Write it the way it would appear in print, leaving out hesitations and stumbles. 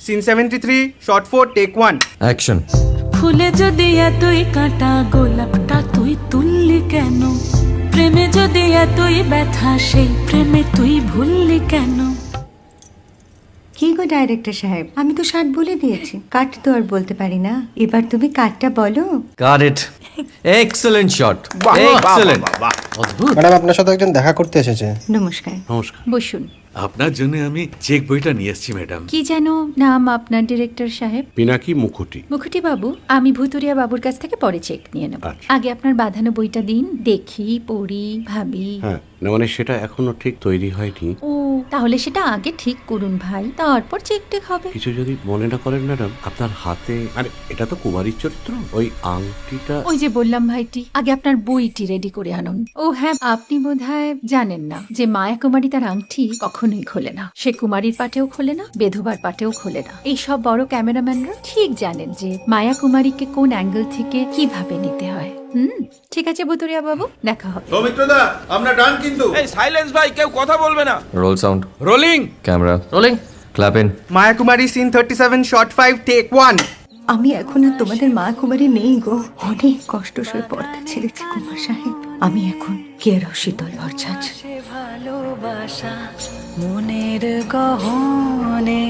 Scene 73 short 4 take 1 action. ফুলে যদি এতই কাঁটা গোলাপটা তুই তুললি কেন? প্রেমে যদি এতই ব্যথা সেই প্রেমে তুই ভুললি কেন? কি গো ডাইরেক্টর সাহেব, আমি তো 60 বলে দিয়েছি, কাট তো আর বলতে পারি না। এবার তুমি কাটটা বলো। Got it. Excellent shot, excellent. অদ্ভুত। ম্যাডাম, আপনার সাথে একজন দেখা করতে এসেছে। নমস্কার। নমস্কার। বসুন। আপনার জন্য আমি চেক বইটা নিয়ে এসেছি ম্যাডাম। কি যেন নাম আপনার ডিরেক্টর সাহেব? পিনাকি মুখোটি। মুখুটি বাবু, আমি ভুতুরিয়া বাবুর কাছ থেকে পরে চেক নিয়ে নেব। আচ্ছা। আগে আপনার বাঁধানো বইটা দিন, দেখি, পড়ি, ভাবি। হ্যাঁ, না মানে সেটা এখনো ঠিক তৈরি হয়নি। ও, তাহলে সেটা আগে ঠিক করুন ভাই, তারপর চেক টেক হবে। কিছু যদি মনে না করেন ম্যাডাম, আপনার হাতে, আরে এটা তো কুমারীর চরিত্র, ওই আংটিটা। ওই যে বললাম ভাইটি, আগে আপনার বইটি রেডি করে আনুন। ও হ্যাঁ, আপনি বোধহয় জানেন না যে মায়া কুমারী তার আংটি কখনোই খোলে না। সে কুমারীর পাটেও খোলে না, বেধবার পাটেও খোলে না। এই সব বড় ক্যামেরাম্যানরা ঠিক জানেন যে মায়া কুমারীকে কোন অ্যাঙ্গেল থেকে কিভাবে নিতে হয়। ঠিক আছে ভুতুরিয়া বাবু, দেখা হবে। সৌমিত্রদা, আমরা ডান কিন্তু। এই সাইলেন্স ভাই, কেউ কথা বলবে না। Roll sound, rolling. Camera rolling, clap in. Maya Kumari scene 37 shot 5 take 1 আমি এখন আর তোমাদের মা কুমারী নেই গো, অনেক কষ্ট সয়ে পর্দা ছেড়েছি কুমার সাহেব। আমি এখন কেরও শীতল ভরছাছ। ভালোবাসা মনের গহনে